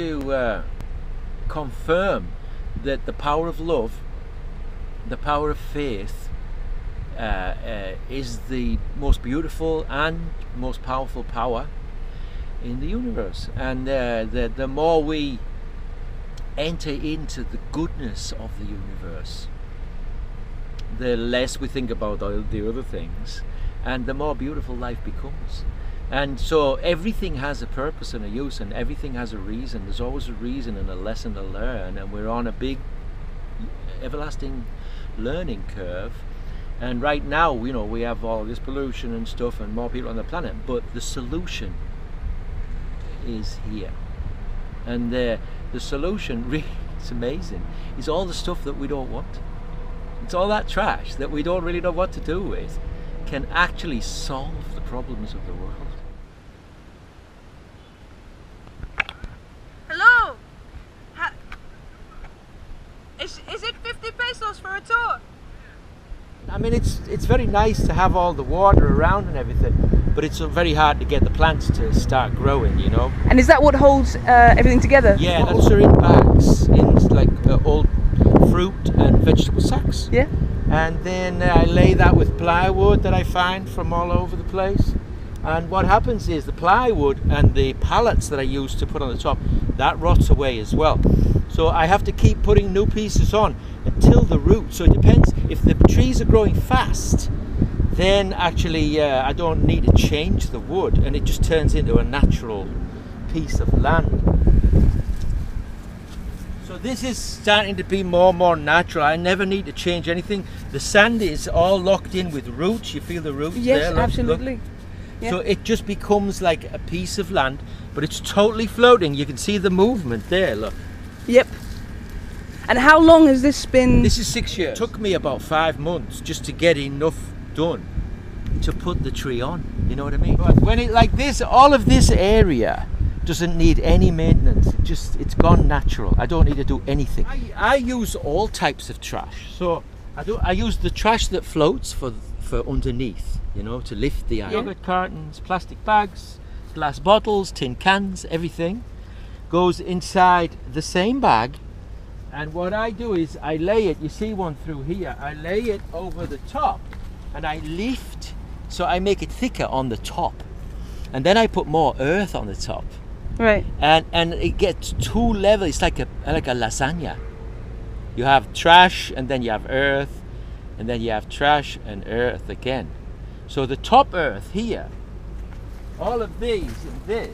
to confirm that the power of love, the power of faith, is the most beautiful and most powerful power in the universe. And the more we enter into the goodness of the universe, the less we think about the other things, and the more beautiful life becomes. And so everything has a purpose and a use, and everything has a reason. There's always a reason and a lesson to learn, and we're on a big everlasting learning curve. And right now, you know, we have all this pollution and stuff and more people on the planet, but the solution is here. And the solution, really, it's amazing, is all the stuff that we don't want. It's all that trash that we don't really know what to do with can actually solve the problems of the world. Hello! Is it 50 pesos for a tour? I mean, it's very nice to have all the water around and everything, but it's very hard to get the plants to start growing, you know. And is that what holds everything together? Yeah, that's in bags, in like old fruit and vegetable sacks. Yeah. And then I lay that with plywood that I find from all over the place. And what happens is the plywood and the pallets that I use to put on the top, that rots away as well. So I have to keep putting new pieces on until the root. So it depends. If the trees are growing fast, then actually I don't need to change the wood, and it just turns into a natural piece of land. So this is starting to be more and more natural. I never need to change anything. The sand is all locked in with roots. You feel the roots there? Yes, absolutely. Look. Yeah. So it just becomes like a piece of land, but it's totally floating. You can see the movement there, look. Yep. And how long has this been? This is 6 years. It took me about 5 months just to get enough done to put the tree on, you know what I mean? But when it like this, all of this area doesn't need any maintenance. It's gone natural. I don't need to do anything. I use all types of trash. So I use the trash that floats for underneath, you know, to lift the iron. Yogurt cartons, plastic bags, glass bottles, tin cans, everything goes inside the same bag. And what I do is I lay it, you see one through here, I lay it over the top and I lift, so I make it thicker on the top. And then I put more earth on the top. Right. And it gets two levels. It's like a lasagna. You have trash, and then you have earth, and then you have trash and earth again. So the top earth here, all of these and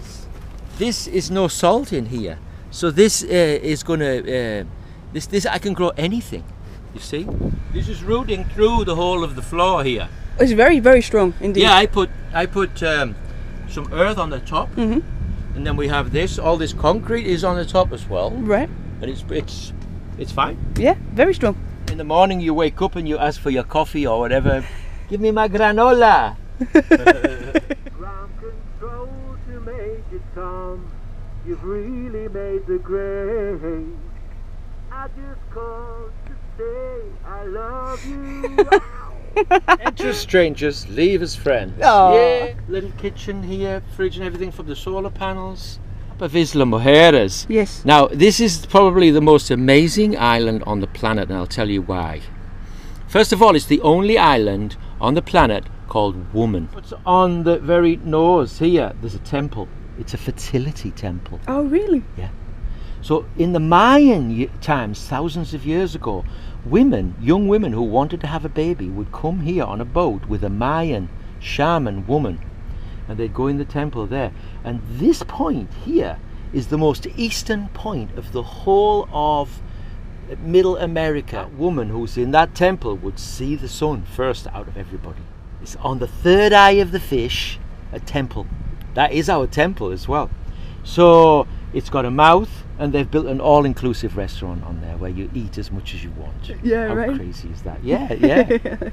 this is no salt in here. So this is gonna this I can grow anything. You see, this is rooting through the whole of the floor here. It's very, very strong indeed. Yeah, I put some earth on the top. Mm-hmm. And then we have this, all this concrete is on the top as well. Right. And it's fine. Yeah, very strong. In the morning you wake up and you ask for your coffee or whatever. Give me my granola. Ground control to Major Tom. You've really made the grade. I just called to say I love you. Enter strangers, leave as friends. Aww. Yeah, little kitchen here, fridge and everything from the solar panels. Up of Isla Mujeres. Yes. Now, this is probably the most amazing island on the planet, and I'll tell you why. First of all, it's the only island on the planet called Woman. What's on the very nose here? There's a temple. It's a fertility temple. Oh, really? Yeah. So in the Mayan times, thousands of years ago, women, young women who wanted to have a baby would come here on a boat with a Mayan shaman woman, and they'd go in the temple there. And this point here is the most eastern point of the whole of Middle America. That woman who's in that temple would see the sun first out of everybody. It's on the third eye of the fish, a temple. That is our temple as well. So it's got a mouth, and they've built an all-inclusive restaurant on there where you eat as much as you want. Yeah, How right. crazy is that? Yeah, yeah.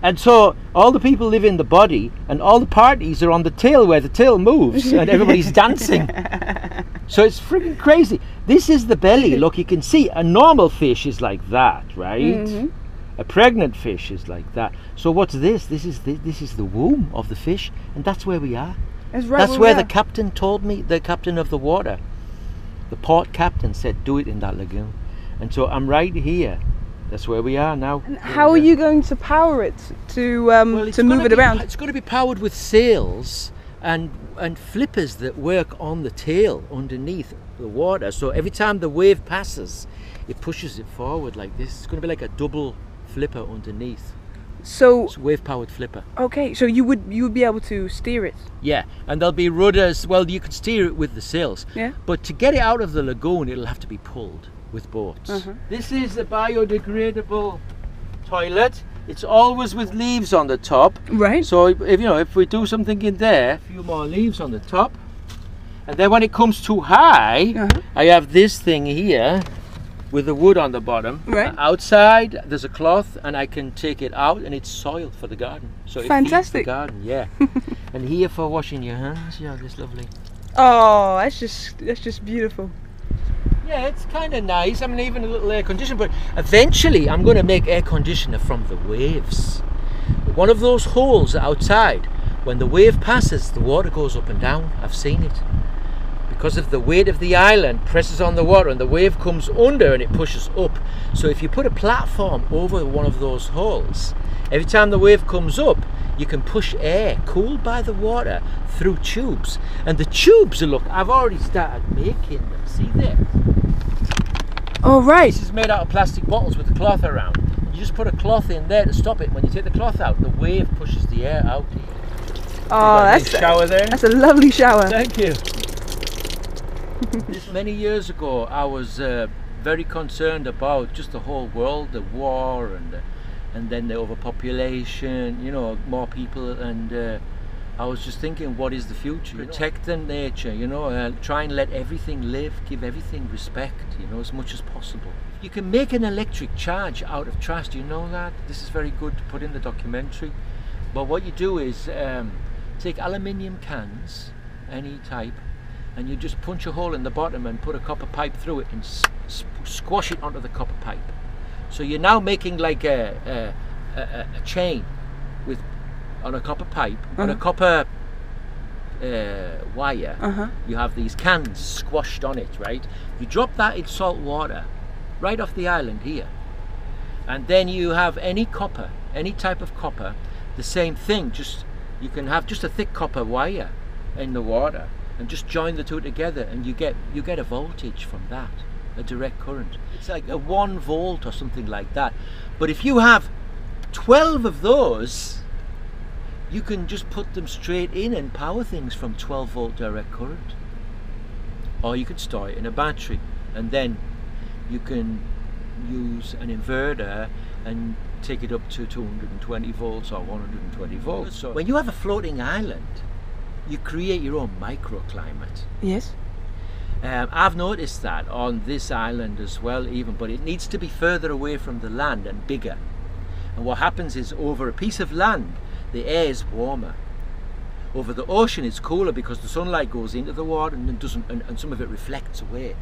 And so all the people live in the body, and all the parties are on the tail where the tail moves, and everybody's dancing. So it's freaking crazy. This is the belly. Look, you can see a normal fish is like that, right? Mm-hmm. A pregnant fish is like that. So what's this? This is the womb of the fish, and that's where we are. That's right. That's where the captain told me, the captain of the water, The port captain said, do it in that lagoon. And so I'm right here. That's where we are now. And how are you going to power it to move it around? It's going to be powered with sails and flippers that work on the tail underneath the water. So every time the wave passes, it pushes it forward like this. It's going to be like a double flipper underneath. So it's a wave-powered flipper. Okay, so you would be able to steer it. Yeah, and there'll be rudders. Well, you can steer it with the sails. Yeah. But to get it out of the lagoon, it'll have to be pulled with boats. This is a biodegradable toilet. It's always with leaves on the top. Right. So if we do something in there, a few more leaves on the top, and then when it comes too high, I have this thing here with the wood on the bottom. Right. Outside there's a cloth, and I can take it out, and it's soil for the garden. So it feeds the garden. Yeah. And here for washing your hands, you have this lovely. Oh, that's just beautiful. Yeah, it's kind of nice. I mean, even a little air conditioner, but eventually I'm going to make air conditioner from the waves. One of those holes outside, when the wave passes, the water goes up and down. I've seen it. Because of the weight of the island presses on the water, and the wave comes under and it pushes up. So if you put a platform over one of those holes, every time the wave comes up, you can push air cooled by the water through tubes. And the tubes, look, I've already started making them. See there? Oh, right. This is made out of plastic bottles with a cloth around. You just put a cloth in there to stop it. When you take the cloth out, the wave pushes the air out here. Oh, that's a shower there. That's a lovely shower. Thank you. Many years ago, I was very concerned about just the whole world, the war and then the overpopulation, more people, and I was just thinking, what is the future? Protect the nature, try and let everything live, give everything respect, as much as possible. You can make an electric charge out of trash, do you know that? This is very good to put in the documentary. But what you do is take aluminium cans, any type, and you just punch a hole in the bottom and put a copper pipe through it and squash it onto the copper pipe. So you're now making like a chain on a copper pipe, on a copper wire. You have these cans squashed on it, right? You drop that in salt water right off the island here, and then you have any copper, any type of copper, the same thing, just you can have just a thick copper wire in the water and just join the two together, and you get a voltage from that, a direct current. It's like a 1 volt or something like that. But if you have 12 of those, you can just put them straight in and power things from 12 volt direct current. Or you could store it in a battery, and then you can use an inverter and take it up to 220 volts or 120 volts. So when you have a floating island, you create your own microclimate. Yes. I've noticed that on this island as well, but it needs to be further away from the land and bigger. And what happens is, over a piece of land, the air is warmer. Over the ocean, it's cooler because the sunlight goes into the water and some of it reflects away.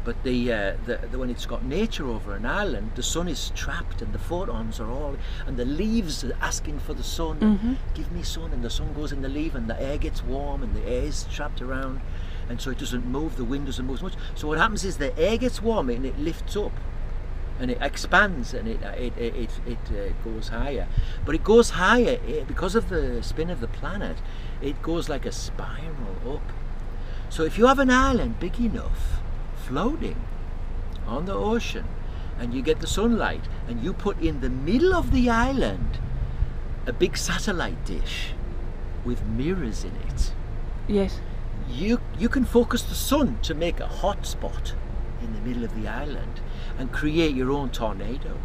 But when it's got nature over an island, the sun is trapped and the photons are all, and the leaves are asking for the sun. Give me sun, and the sun goes in the leaf and the air gets warm and the air is trapped around, and so it doesn't move, the wind doesn't move as much. So what happens is the air gets warmer and it lifts up and it expands and it goes higher. But it goes higher because of the spin of the planet. It goes like a spiral up. So if you have an island big enough, floating on the ocean, and you get the sunlight, and you put in the middle of the island a big satellite dish with mirrors in it. Yes. You can focus the sun to make a hot spot in the middle of the island and create your own tornado.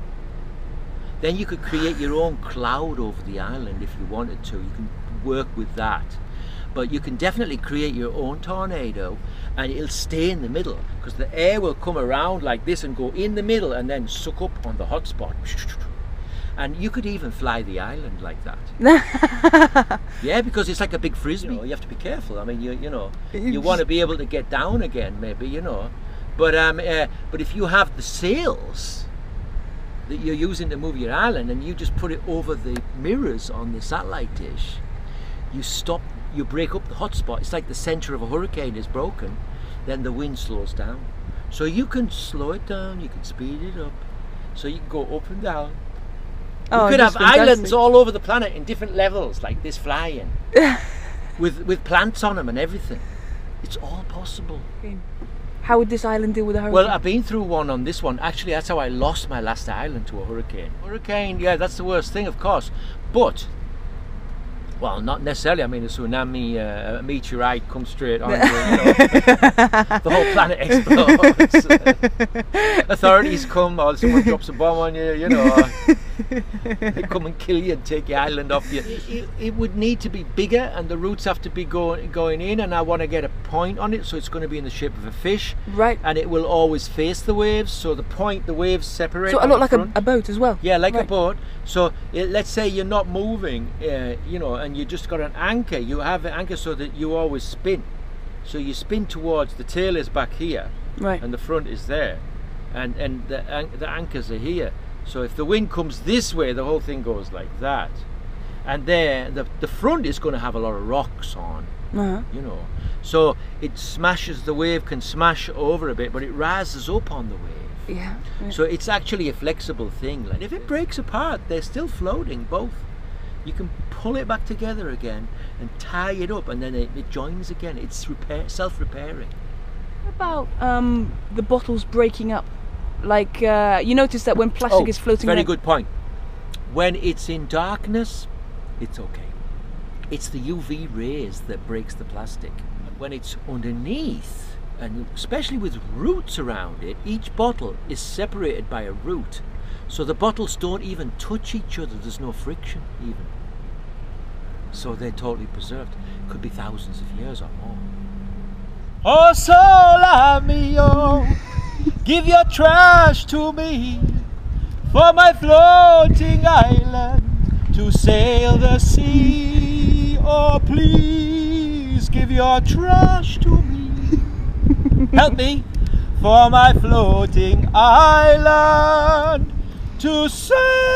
Then you could create your own cloud over the island if you wanted to. You can work with that. But you can definitely create your own tornado, and it'll stay in the middle because the air will come around like this and go in the middle and then suck up on the hot spot. And you could even fly the island like that. Yeah, because it's like a big frisbee. You have to be careful. I mean, you want to be able to get down again, maybe, But if you have the sails that you're using to move your island, and you just put it over the mirrors on the satellite dish, you break up the hot spot. It's like the center of a hurricane is broken. then the wind slows down. So you can slow it down, you can speed it up, so you can go up and down. Oh, You could have that's fantastic. islands all over the planet in different levels, like this flying, with plants on them and everything. It's all possible. How would this island deal with a hurricane? Well, I've been through one on this one. Actually, that's how I lost my last island to a hurricane. Hurricane, yeah, that's the worst thing, of course. But, well, not necessarily. I mean, a tsunami, a meteorite comes straight on you, the whole planet explodes. Authorities come, or someone drops a bomb on you, they come and kill you and take your island off you. It would need to be bigger, and the roots have to be going in, and I want to get a point on it, so it's going to be in the shape of a fish. Right. And it will always face the waves, so the waves separate. So a lot like a boat as well? Yeah, like a Right. boat. So let's say you're not moving, and you just got an anchor. You have an anchor so that you always spin. So you spin towards, the tail is back here, Right. and the front is there, and the anchors are here. So if the wind comes this way, the whole thing goes like that. And there, the front is going to have a lot of rocks on, Uh-huh. So it smashes, the wave can smash over a bit, but it rises up on the wave. Yeah. So it's actually a flexible thing. Like if it breaks apart, they're still floating, both. You can pull it back together again and tie it up, and then it joins again. It's self-repairing. What about the bottles breaking up? Like, you notice that when plastic is floating very around... good point. When it's in darkness, it's okay. It's the UV rays that breaks the plastic. When it's underneath, and especially with roots around it, each bottle is separated by a root. So the bottles don't even touch each other. There's no friction even. So they're totally preserved. Could be thousands of years or more. Oh, Sola mio, give your trash to me for my floating island to sail the sea. Oh, please give your trash to me. Help me for my floating island to sail